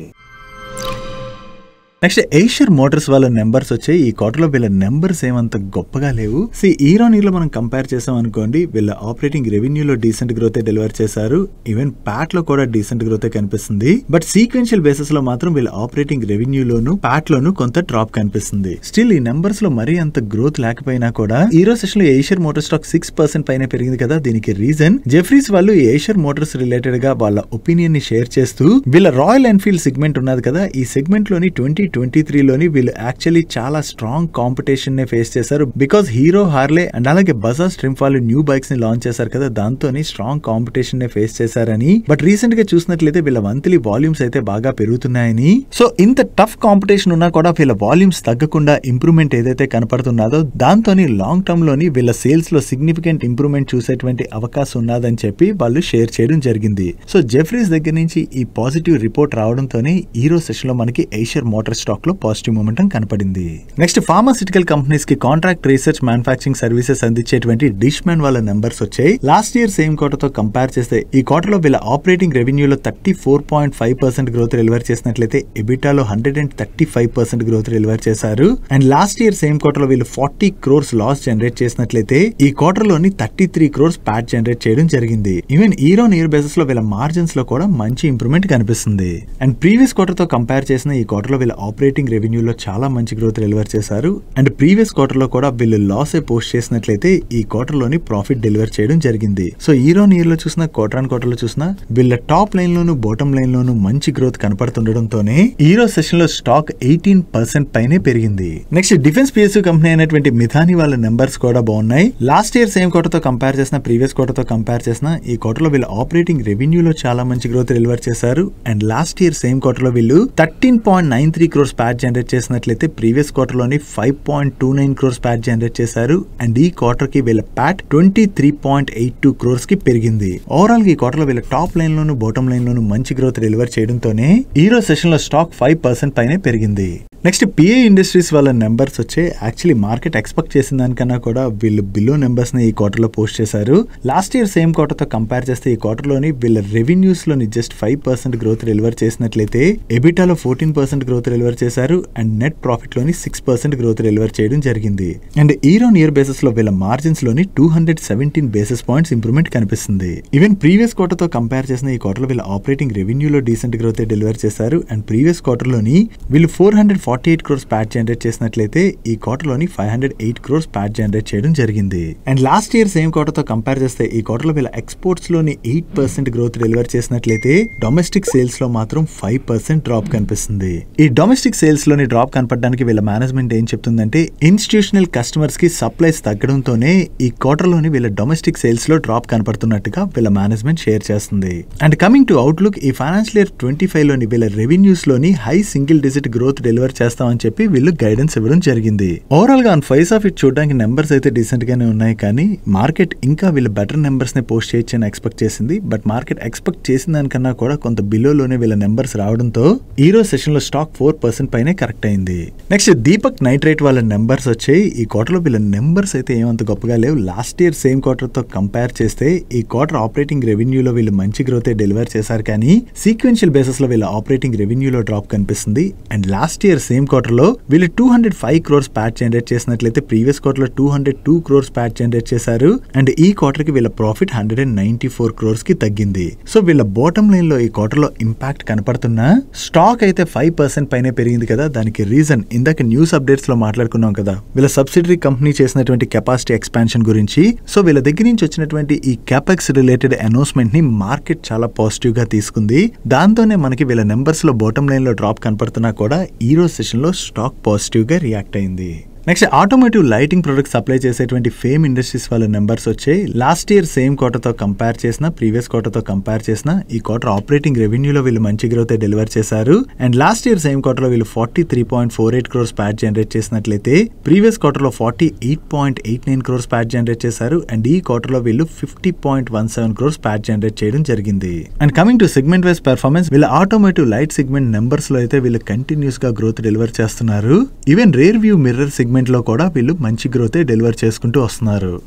నెక్స్ట్ ఏషియర్ మోటార్స్ వాళ్ళ నెంబర్స్ వచ్చాయి. ఈ క్వార్టర్లో వీళ్ళ నెంబర్స్ ఏమంత గొప్పగా లేవు. ఇయర్ ఆన్ ఇయర్ లో మనం కంపేర్ చేసాం అనుకోండి, వీళ్ళ ఆపరేటింగ్ రెవెన్యూలో డీసెంట్ గ్రోత్ డెలివర్ చేశారు. ఈవెన్ ప్యాట్ లో కూడా డీసెంట్ గ్రోత్ కనిపిస్తుంది. బట్ సీక్వెన్షియల్ బేసిస్ లో మాత్రం వీళ్ళ ఆపరేటింగ్ రెవెన్యూలోను ప్యాట్ లోను కొంత డ్రాప్ కనిపిస్తుంది. స్టిల్ ఈ నెంబర్స్ లో మరీ అంత గ్రోత్ లేకపోయినా కూడా ఈ రోజు సెషన్ లో ఏషియర్ మోటార్ స్టాక్ 6% పైన పెరిగింది కదా. దీనికి రీజన్ జెఫ్రీస్ వాళ్ళు ఏషియర్ మోటార్స్ రిలేటెడ్ గా వాళ్ళ ఒపీనియన్ ని షేర్ చేస్తూ వీళ్ళ రాయల్ ఎన్ఫీల్డ్ సెగ్మెంట్ ఉన్నది కదా, ఈ సెగ్మెంట్ లోని 2023 లోని వీళ్ళు యాక్చువల్లీ చాలా స్ట్రాంగ్ కాంపిటీషన్ నే ఫేస్ చేశారు. బికాస్ హీరో, హార్లే అండ్ అలాగే బజాజ్ ట్రిమ్ఫ్ వాళ్ళు న్యూ బైక్స్ ని లాంచ్ చేశారు కదా, దాంతోని స్ట్రాంగ్ కాంపిటీషన్ నే ఫేస్ చేశారని. బట్ రీసెంట్ గా చూసినట్లయితే వీళ్ళ మంత్లీ వాల్యూమ్స్ అయితే బాగా పెరుగుతున్నాయని. సో ఇంత టఫ్ కాంపిటీషన్ ఉన్నా కూడా వీళ్ళ వాల్యూమ్స్ తగ్గకుండా ఇంప్రూవ్మెంట్ ఏదైతే కనపడుతున్నదో దాంతోని లాంగ్ టర్మ్ లోని వీళ్ళ సేల్స్ లో సిగ్నిఫికెంట్ ఇంప్రూవ్మెంట్ చూసేటువంటి అవకాశం ఉన్నదని చెప్పి వాళ్ళు షేర్ చేయడం జరిగింది. సో జెఫ్రీస్ దగ్గర నుంచి ఈ పాజిటివ్ రిపోర్ట్ రావడంతోనే ఈ రోజు సెషన్ లో మనకి ఏషియర్ మోటార్ స్టాక్ లో పాజిటివ్ మూమెంటం కనపడింది. నెక్స్ట్ ఫార్మాసిటికల్ కంపెనీస్ కి కాంట్రాక్ట్ రీసెర్చ్ మ్యానుఫాక్చరింగ్ సర్వీసెస్ అందించేటువంటి డిష్ మ్యాన్ వాళ్ళ నెంబర్స్ వచ్చాయి. లాస్ట్ ఇయర్ సేమ్ క్వార్టర్ తో కంపేర్ చేస్తే ఈ క్వార్టర్ లో వీళ్ళ ఆపరేటింగ్ రెవెన్యూలో 34.5% గ్రోత్ డెలివర్ చేసినట్లయితే ఎబిటాలో 135% గ్రోత్ డెలివర్ చేశారు. And last year same quarter లో వీళ్ళు 40 crores లాస్ జనరేట్ చేసినట్లయితే ఈ క్వార్టర్ లోని 33 crores ప్యాట్ జనరేట్ చేయడం జరిగింది. Even year on year basis లో వీళ్ళ మార్జిన్స్ లో కూడా మంచి ఇంప్రూవ్మెంట్ కనిపిస్తుంది. అండ్ ప్రీవియస్ క్వార్టర్ తో కంపేర్ చేసిన ఈ క్వార్టర్ లో వీళ్ళ ఆపరేటింగ్ రెవెన్యూలో చాలా మంచి గ్రోత్ డెలివర్ చేశారు. అండ్ ప్రీవియస్ క్వార్టర్ లో కూడా వీళ్ళు లాస్ పోస్ట్ చేసినట్లయితే ఈ క్వార్టర్ లోని ప్రాఫిట్ డెలివర్ చేయడం జరిగింది. సో ఇయర్ ఆన్ ఇయర్ లో చూసినా క్వార్టర్ ఆన్ క్వార్టర్ లో చూసినా వీళ్ళ టాప్ లైన్ లోను బాటమ్ లైన్ లోను మంచి గ్రోత్ కనపడుతుండటంతోనే ఈ రోజు సెషన్ లో స్టాక్ 18% పైనే పెరిగింది. నెక్స్ట్ డిఫెన్స్ పిఎస్యూ కంపెనీ అయినటువంటి మిథాని వాళ్ళ నెంబర్స్ కూడా బాగున్నాయి. లాస్ట్ ఇయర్ సేమ్ క్వార్టర్ తో కంపేర్ చేసిన ప్రీవియస్ క్వార్టర్ తో కంపేర్ చేసిన ఈ క్వార్టర్ లో వీళ్ళ ఆపరేటింగ్ రెవెన్యూలో చాలా మంచి గ్రోత్ డెలివర్ చేశారు. And last year same quarter లో వీళ్ళు 13.93 crores ప్యాట్ జనరేట్ చేసినట్లయితే ప్రీవియస్ క్వార్టర్ లోని 5.29 crores ప్యాట్ జనరేట్ చేశారు. అండ్ ఈ క్వార్టర్ కి వీళ్ళ ప్యాట్ 23.82 crores కి పెరిగింది. ఓవరాల్ ఈ క్వార్టర్ లో వీళ్ళ టాప్ లైన్ లోను బాటమ్ లైన్ లోను మంచి గ్రోత్ డెలివర్ చేయడంతోనే ఈ రోజు సెషన్ లో స్టాక్ 5% పైనే పెరిగింది. నెక్స్ట్ పిఏ ఇండస్ట్రీస్ వాళ్ళ నెంబర్స్ వచ్చే యాక్చువల్లీ మార్కెట్ ఎక్స్పెక్ట్ చేసిన దానికన్నా కూడా వీళ్ళు బిలో నెంబర్స్ ని ఈ క్వార్టర్ లో పోస్ట్ చేశారు. లాస్ట్ ఇయర్ సేమ్ క్వార్టర్ తో కంపేర్ చేస్తే ఈ క్వార్టర్ లోని వీళ్ళ రెవెన్యూస్ లోని జస్ట్ 5% గ్రోత్ డెలివర్ చేసినట్లయితే ఎబిటాలో 14% గ్రోత్ డెలివర్ డెలివర్ చేశారు అండ్ నెట్ ప్రాఫిట్ లోని 6% గ్రోత్ డెలివర్ చేయడం జరిగింది. And year on year basis లో వీళ్ళ మార్జిన్స్ లోని 217 బేసిస్ పాయింట్స్ ఇంప్రూవ్మెంట్ కనిపిస్తుంది. ఈవెన్ ప్రీవియస్ క్వార్టర్ తో కంపేర్ చేసిన ఈ క్వార్టర్ వీళ్ళ ఆపరేటింగ్ రెవెన్యూలో డీసెంట్ గ్రోత్ డెలివర్ చేశారు అండ్ ప్రీవియస్ క్వార్టర్ లోని వీళ్ళు 448 crores ప్యాట్ జనరేట్ చేసినట్లయితే ఈ క్వార్టర్ లోని 508 crores ప్యాట్ జనరేట్ చేయడం జరిగింది. And last year same quarter తో కంపేర్ చేస్తే ఈ క్వార్టర్ లో వీళ్ళ ఎక్స్పోర్ట్స్ లోని 8% గ్రోత్ డెలివర్ చేసినట్లయితే డొమెస్టిక్ సేల్స్ లో మాత్రం 5% డ్రాప్ కనిపిస్తుంది. ఈ డొమెస్టిక్ సేల్స్ లోని డ్రాప్ కనపడడానికి వీళ్ళ మేనేజ్మెంట్ ఏం చెప్తుందంటే ఇన్స్టిట్యూషనల్ కస్టమర్స్ కి సప్లైస్ తగ్గడంతోనే ఈ క్వార్టర్ లోని వీళ్ళ డొమెస్టిక్ సేల్స్ లో డ్రాప్ కనపడుతున్నట్టుగా వీళ్ళ మేనేజ్మెంట్ షేర్ చేస్తుంది. అండ్ కమింగ్ టు అవుట్లుక్, ఈ ఫైనాన్షియల్ ఇయర్ 25 లోని వీళ్ళ రెవెన్యూస్ లోని high single digit growth deliver చేస్తామని చెప్పి వీళ్ళు గైడెన్స్ ఇవ్వడం జరిగింది. ఓవరాల్ గా ఆన్ ఫేస్ ఆఫ్ ఇట్ చూడడానికి నెంబర్స్ అయితే డీసెంట్ గానే ఉన్నాయి, కానీ మార్కెట్ ఇంకా వీళ్ళ బెటర్ నెంబర్స్ ని పోస్ట్ చేయొచ్చని ఎక్స్పెక్ట్ చేసింది. బట్ మార్కెట్ ఎక్స్పెక్ట్ చేసిన దానికన్నా కూడా కొంత బిలోలోనే వీళ్ళ నెంబర్స్ రావడంతో ఈ రోజు సెషన్ లో స్టాక్ 4% పైనే కరెక్ట్ అయింది. నెక్స్ట్ దీపక్ నైట్రేట్ వాళ్ళ నెంబర్స్ వచ్చాయి. ఈ క్వార్టర్ లో వీళ్ళ నెంబర్స్ అయితే ఏమంత గొప్పగా లేవు. లాస్ట్ ఇయర్ సేమ్ క్వార్టర్ తో కంపేర్ చేస్తే ఈ క్వార్టర్ ఆపరేటింగ్ రెవెన్యూలో వీళ్ళు మంచి గ్రోత్ డెలివర్ చేశారు, కానీ సీక్వెన్షియల్ బేసిస్ లో వీళ్ళ ఆపరేటింగ్ రెవెన్యూలో డ్రాప్ కనిపిస్తుంది. And last year same quarter లో వీళ్ళు 205 crores ప్యాట్ జనరేట్ చేసినట్లయితే ప్రీవియస్ క్వార్టర్ లో 202 crores ప్యాట్ జనరేట్ చేశారు. అండ్ ఈ క్వార్టర్ కి వీళ్ళ ప్రాఫిట్ 194 crores కి తగ్గింది. సో వీళ్ళ బాటమ్ లైన్ లో ఈ క్వార్టర్ లో ఇంపాక్ట్ కనపడుతున్నా స్టాక్ అయితే 5% పైనే పెరిగింది కదా. దానికి రీజన్ ఇందాక న్యూస్ అప్డేట్స్ లో మాట్లాడుకున్నాం కదా, వీళ్ళ సబ్సిడరీ కంపెనీ చేసినటువంటి కెపాసిటీ ఎక్స్పాన్షన్ గురించి. సో వీళ్ళ దగ్గర నుంచి వచ్చినటువంటి ఈ క్యాపెక్స్ రిలేటెడ్ అనౌన్స్మెంట్ ని మార్కెట్ చాలా పాజిటివ్ గా తీసుకుంది. దాంతోనే మనకి వీళ్ళ నెంబర్స్ లో బాటమ్ లైన్ లో డ్రాప్ కనపడుతున్నా కూడా ఈ రోజు సెషన్ లో స్టాక్ పాజిటివ్ గా రియాక్ట్ అయింది. Next automotive lighting products supply చేసేటువంటి ఫేమ్ ఇండస్ట్రీస్ వాళ్ళ నెంబర్స్ వచ్చాయి. లాస్ట్ ఇయర్ సేమ్ క్వార్టర్ తో కంపేర్ చేసిన ప్రీవియస్ క్వార్టర్ తో కంపేర్ చేసిన ఈ క్వార్టర్ ఆపరేటింగ్ రెవెన్యూలో వీళ్ళు మంచి గ్రోత్ డెలివర్ చేశారు. And last year same quarter లో వీళ్ళు 43.48 crores ప్యాట్ జనరేట్ చేసినట్లయితే ప్రీవియస్ క్వార్టర్ లో 48.89 crores ప్యాట్ జనరేట్ చేశారు. అండ్ ఈ క్వార్టర్ లో వీళ్ళు 50.17 crores ప్యాట్ జనరేట్ చేయడం జరిగింది. And coming to segment wise performance, వీళ్ళ ఆటోమోటివ్ లైట్ సెగ్మెంట్ నెంబర్స్ లో అయితే వీళ్ళు కంటిన్యూస్ గా గ్రోత్ డెలివర్ చేస్తున్నారు. Even rear view mirror segment లో కూడా వీళ్ళు మంచి గ్రోత్ డెలివర్ చేసుకుంటూ వస్తున్నారు.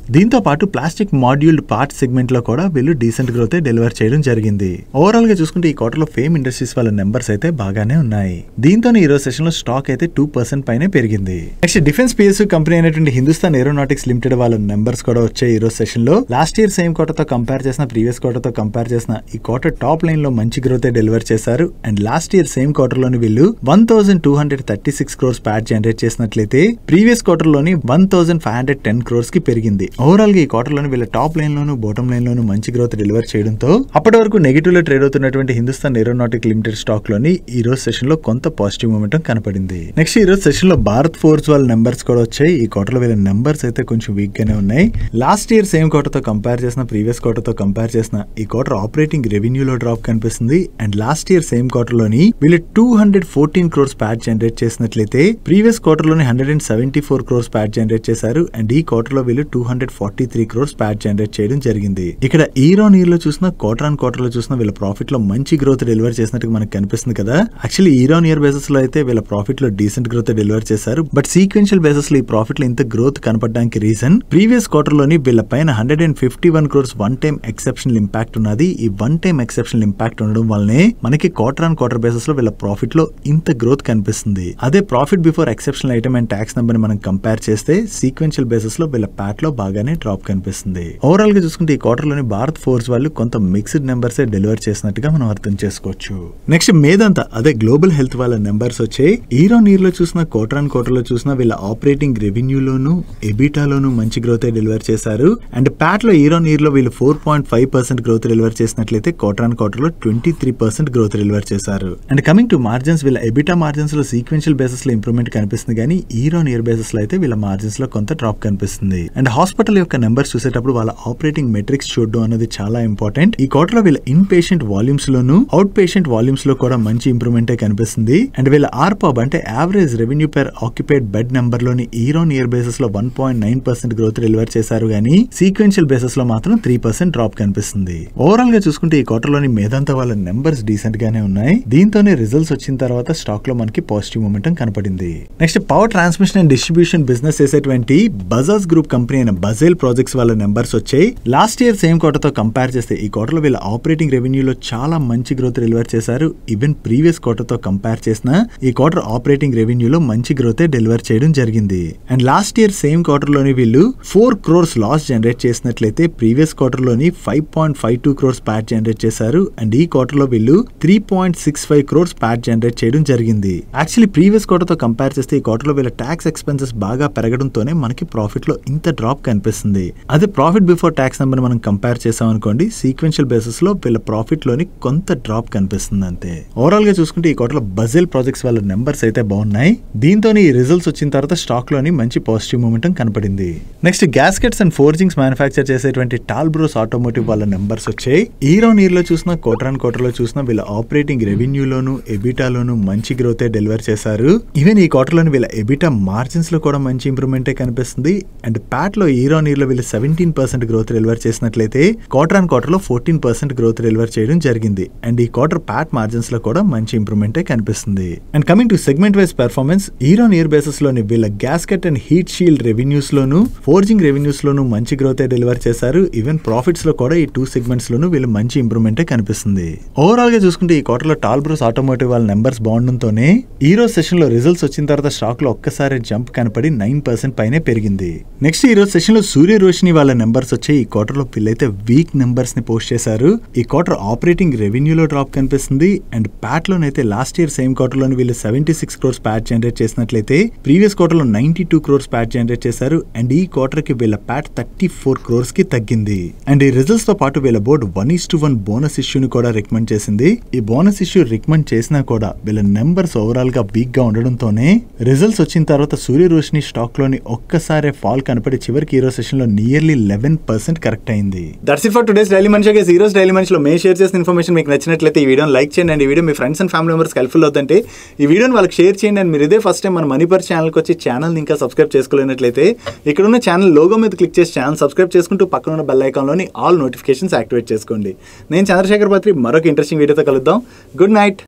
దీంతో పాటు ప్లాస్టిక్ మాడ్యూల్డ్ పార్ట్ సెగ్మెంట్ లో కూడా వీళ్ళు డీసెంట్ గ్రోత్ డెలివర్ చేయడం జరిగింది. ఓవరాల్ గా చూసుకుంటే ఈ క్వార్టర్ లో ఫేమ్ ఇండస్ట్రీస్ వాళ్ళ నెంబర్స్ అయితే బాగానే ఉన్నాయి. దీంతోనే ఈ రోజు సెషన్ లో స్టాక్ అయితే 2% పైనే పెరిగింది. నెక్స్ట్ డిఫెన్స్ పిఎస్యు కంపెనీ అయినటువంటి హిందుస్థాన్ ఏరోనాటిక్స్ లిమిటెడ్ వాళ్ళ నెంబర్స్ కూడా వచ్చాయి ఈ రోజు సెషన్ లో. లాస్ట్ ఇయర్ సేమ్ క్వార్టర్ తో కంపేర్ చేసిన ప్రీవియస్ క్వార్టర్ తో కంపేర్ చేసిన ఈ క్వార్టర్ టాప్ లైన్ లో మంచి గ్రోత్ డెలివర్ చేశారు. And last year same quarter లోని వీళ్ళు 1236 crores ప్యాట్ జనరేట్ చేసినట్లయితే ప్రీవియస్ క్వార్టర్ లోని 1510 crores కి పెరిగింది. ఓవరాల్ గా ఈ క్వార్టర్ లోని వీళ్ళ టాప్ లైన్ లోను బాటమ్ లైన్ లోను మంచి గ్రోత్ డెలివర్ చేయడంతో అప్పటి వరకు నెగిటివ్ లో ట్రేడ్ అవుతున్నటువంటి హిందుస్థాన్ ఏరోనాటిక్ లిమిటెడ్ స్టాక్ లోని ఈ రోజు సెషన్ లో కొంత పాజిటివ్ మూమెంటం కనపడింది. నెక్స్ట్ ఈ రోజు సెషన్ లో భారత్ ఫోర్స్ వాళ్ళ నెంబర్స్ కూడా వచ్చాయి. ఈ క్వార్టర్ లో వీళ్ళ నెంబర్స్ అయితే కొంచెం వీక్ గానే ఉన్నాయి. లాస్ట్ ఇయర్ సేమ్ క్వార్టర్ తో కంపేర్ చేసిన ప్రీవియస్ క్వార్టర్ తో కంపేర్ చేసిన ఈ క్వార్టర్ ఆపరేటింగ్ రెవెన్యూలో డ్రాప్ కనిపిస్తుంది. And last year same quarter లోని వీళ్ళు 214 crores ప్యాట్ జనరేట్ చేసినట్లయితే ప్రీవియస్ క్వార్టర్ లోని 174 crores ప్యాట్ జనరేట్ చేశారు. అండ్ ఈ క్వార్టర్ లో వీళ్ళు 243 crores ప్యాట్ జనరేట్ చేయడం జరిగింది. ఇక్కడ ఇయర్ ఆన్ ఇయర్ లో చూసిన క్వార్టర్ ఆన్ క్వార్టర్ లో చూసిన వీళ్ళ ప్రాఫిట్ లో మంచి గ్రోత్ డెలివర్ చేసినట్టు మనకు కనిపిస్తుంది కదా. Actually year on year basis లో అయితే వీళ్ళ ప్రాఫిట్ లో డీసెంట్ గ్రోత్ డెలివర్ చేశారు. బట్ సీక్వెన్షియల్ బేసిస్ లో ఈ ప్రాఫిట్ లో ఇంత గ్రోత్ కనపడడానికి రీజన్ ప్రీవియస్ క్వార్టర్ లోని వీళ్ళ పైన 151 crores one time exceptional impact ఉన్నది. ఈ వన్ టైం ఎక్సెప్షనల్ ఇంపాక్ట్ ఉండడం వల్లనే మనకి క్వార్టర్ ఆన్ క్వార్టర్ బేసిస్ లో వీళ్ళ ప్రాఫిట్ లో ఇంత గ్రోత్ కనిపిస్తుంది. అదే profit before exceptional item and tax number మనం కంపేర్ చేస్తే సీక్వెన్షియల్ బేసిస్ లో వీళ్ళ ప్యాట్ లో బాగానే డ్రాప్ కనిపిస్తుంది. ఓవరాల్ గా చూసుకుంటే ఈ క్వార్టర్ లోని భారత్ ఫోర్స్ వాళ్ళు కొంత మిక్స్డ్ నెంబర్స్ డెలివర్ చేసినట్టుగా మనం అర్థం చేసుకోవచ్చు. నెక్స్ట్ మేదంతా అదే గ్లోబల్ హెల్త్ వాళ్ళ నెంబర్స్ వచ్చాయి. ఇయర్ ఆన్ ఇయర్ లో చూసిన క్వార్టర్ ఆన్ క్వార్టర్ లో చూసిన వీళ్ళ ఆపరేటింగ్ రెవెన్యూలోను ఎబిటాలోను మంచి గ్రోత్ డెలివర్ చేశారు. అండ్ ప్యాట్ లో ఇయర్ ఆన్ ఇయర్ లో వీళ్ళు 4.5% గ్రోత్ డెలివర్ చేసినట్లయితే క్వార్టర్ ఆన్ క్వార్టర్ లో 23% గ్రోత్ డెలివర్ చేశారు. అండ్ కమింగ్ టు మార్జిన్స్, వీళ్ళ ఎబిటా మార్జిన్స్ లో సీక్వెన్షియల్ బేసిస్ లో ఇంప్రూవ్మెంట్ కనిపిస్తుంది, కానీ ఇయర్ ఆన్ ఇయర్ బేసిస్ లో అయితే వీళ్ళ మార్జిన్స్ లో కొంత డ్రాప్ కనిపిస్తుంది. అండ్ హాస్పిటల్ యొక్క నెంబర్స్ చూసేటప్పుడు వాళ్ళ ఆపరేటింగ్ మెట్రిక్స్ చూడడం అనేది చాలా ఇంపార్టెంట్. ఈ క్వార్టర్ లో వీళ్ళ in patient volumes loan out patient volumes లో కూడా మంచి ఇంప్రూవ్మెంట్ కనిపిస్తుంది. అండ్ వీళ్ళ ఆర్పాబ్ అంటే average revenue per occupied bed number లోని ఇయర్ ఆన్ ఇయర్ బేసిస్ లో 1.9% గ్రోత్ డెలివర్ చేశారు, కానీ సీక్వెన్షియల్ బేసిస్ లో మాత్రం 3% డ్రాప్ కనిపిస్తుంది. ఓవరాల్ గా చూసుకుంటే ఈ క్వార్టర్ లోని మేదంతా వాళ్ళ నెంబర్స్ డీసెంట్ గానే ఉన్నాయి. దీంతోనే రిజల్ట్స్ వచ్చిన తర్వాత స్టాక్ లో మనకి పాజిటివ్ మూమెంటం కనపడింది. Next power transmission and distribution business చేసేటువంటి బజాజ్ గ్రూప్ కంపెనీ అయిన బజేల్ ప్రాజెక్ట్స్ వాళ్ళ నెంబర్స్ వచ్చాయి. లాస్ట్ ఇయర్ సేమ్ క్వార్టర్ తో కంపేర్ చేస్తే ఈ క్వార్టర్ లో వీళ్ళ ఆపరేటింగ్ రెవెన్యూలో చాలా మంచి గ్రోత్ డెలివర్ చేశారు. ఈవెన్ ప్రీవియస్ క్వార్టర్ తో కంపేర్ చేసిన ఈ క్వార్టర్ ఆపరేటింగ్ రెవెన్యూలో మంచి గ్రోత్ డెలివర్ చేయడం జరిగింది. And last year same quarter లోని వీళ్ళు 4 crores లాస్ జనరేట్ చేసినట్లయితే ప్రీవియస్ క్వార్టర్ లోని 5.52 crores ప్యాట్ జనరేట్ చేశారు. అండ్ ఈ క్వార్టర్ లో వీళ్ళు 3.65 crores ప్యాట్ జనరేట్ చేయడం జరిగింది. యాక్చువల్లీ ప్రీవియస్ క్వార్టర్ తో కంపేర్ చేస్తే ఈ క్వార్టర్ లో వీళ్ళ ట్యాక్స్ ఎక్స్పెన్సెస్ బాగా పెరగడంతోనే మనకి ప్రాఫిట్ లో ఇంత డ్రాప్ కనిపిస్తుంది. అదే ప్రాఫిట్ బిఫోర్ ట్యాక్స్ నెంబర్ మనం కంపేర్ చేసాం అనుకోండి, సీక్వెన్షియల్ బేసిస్ లో వీళ్ళ ప్రాఫిట్ లోని కొంత డ్రాప్ కనిపిస్తుంది అంతే. ఓవరాల్ గా చూసుకుంటే ఈ క్వార్టర్ లో బజేల్ ప్రాజెక్ట్స్ వాళ్ళ నెంబర్స్ అయితే బాగున్నాయి. దీంతో ఈ రిజల్ట్స్ వచ్చిన తర్వాత స్టాక్ లోని మంచి పాజిటివ్ మూమెంటం కనపడింది. Next gaskets and forgings manufacture చేసేటువంటి టాల్బ్రోస్ ఆటోమోటివ్ వాళ్ళ నెంబర్స్ వచ్చాయి. ఇయర్ ఆన్ ఇయర్ లో చూసినా క్వార్టర్ ఆన్ క్వార్టర్ లో చూసినా వీళ్ళ ఆపరేటింగ్ రెవెన్యూలోను ఎబిటాలోను మంచి గ్రోత్ డెలివర్ చేశారు. ఈవెన్ ఈ క్వార్టర్ లోని వీళ్ళ ఎబిటా మార్జిన్స్ లో కూడా మంచి ఇంప్రూవ్మెంట్ కనిపిస్తుంది. అండ్ ప్యాట్ లో ఇయర్ ఆన్ ఇయర్ లో వీళ్ళు 17% గ్రోత్ డెలివర్ చేసినట్లయితే క్వార్టర్ ఆన్ క్వార్టర్ లో 14% గ్రోత్ డెలివర్ చేయడం జరిగింది. అండ్ ఈ క్వార్టర్ ప్యాట్ మార్జిన్స్ లో కూడా మంచి ఇంప్రూవ్మెంట్ కనిపిస్తుంది. And coming to segment wise performance, year on year basis లోని వీళ్ళ gasket and heat shield revenues లోను ఫోర్జింగ్ రెవెన్యూస్ లోను మంచి గ్రోత్ డెలివర్ చేశారు. ఈవెన్ ప్రాఫిట్స్ లో కూడా ఈ 2 సెగ్మెంట్స్ లోను వీళ్ళు మంచి ఇంప్రూవ్మెంట్ కనిపిస్తుంది. ఓవరాల్ గా చూసుకుంటే ఈ క్వార్టర్ లో టాల్బ్రోస్ ఆటోమోటివ్ వాళ్ళ నెంబర్స్ బాగుండడంతోనే ఈ రోజు సెషన్ లో రిజల్ట్స్ వచ్చిన తర్వాత స్టాక్ లో ఒక్కసారి జంప్ కనపడి 9% పైనే పెరిగింది. నెక్స్ట్ ఈ రోజు సెషన్ లో సూర్య రోషిని వాళ్ళ నెంబర్స్ వచ్చాయి. ఈ క్వార్టర్ లో వీళ్ళైతే వీక్ నెంబర్స్ ని పోస్ట్ చేశారు. ఈ క్వార్టర్ ఆపరేటింగ్ రెవెన్యూలో డ్రాప్ కనిపిస్తుంది. అండ్ ప్యాట్ లోనైతే లాస్ట్ ఇయర్ సేమ్ క్వార్టర్ లోని వీళ్ళు 76 crores ప్యాట్ జనరేట్ చేసినట్లయితే ప్రీవియస్ క్వార్టర్ లో 92 crores ప్యాట్ జనరేట్ చేశారు. అండ్ ఈ క్వార్టర్ కి వీళ్ళ ప్యాట్ 34 crores కి తగ్గింది. అండ్ ఈ రిజల్ట్స్ తో పాటు వీళ్ళ బోర్డు 1:1 బోనస్ ఇష్యూని కూడా రికమెండ్ చేసింది. ఈ బోనస్ ఇష్యూ రికమెండ్ చేసినా కూడా వీళ్ళ నెంబర్స్ ఓవరాల్ గా వీక్ గా ఉండడంతోనే రిజల్ట్స్ వచ్చిన తర్వాత సూర్య రోషిని స్టాక్ లోని ఒక్కసారి ఫాల్ కనపడి చివరికి ఈ రోజు సెషన్ లో నియర్లీ 11% కరెక్ట్ అయింది. That's it for today's daily మనిషి. ఈ రోజు డైలీ మనిషిలో మేము షేర్ చేసిన ఇన్ఫర్మేషన్ మీకు నచ్చినట్లయితే ఈ వీడియోని లైక్ చేయండి. అండ్ ఈ video me friends and family members helpful అవుతుంటే ఈ వీడియోని వాళ్ళకి షేర్ చేయండి. అండ్ మీరు ఇదే ఫస్ట్ టైం మన మనీపర్ ఛానల్కి వచ్చి ఛానల్ ఇంకా సబ్స్క్రైబ్ చేసుకోలేనట్లయితే ఇక్కడ ఉన్న ఛానల్ లోగో మీద క్లిక్ చేసి ఛానల్ సబ్స్క్రైబ్ చేసుకుంటూ పక్కన ఉన్న బెల్ ఐకాన్లోని ఆల్ నోటిఫికేషన్స్ యాక్టివేట్ చేసుకోండి. నేను చంద్రశేఖర్ పత్రి మరొక ఇంట్రెస్టింగ్ వీడియోతో కలుద్దాం. Good night.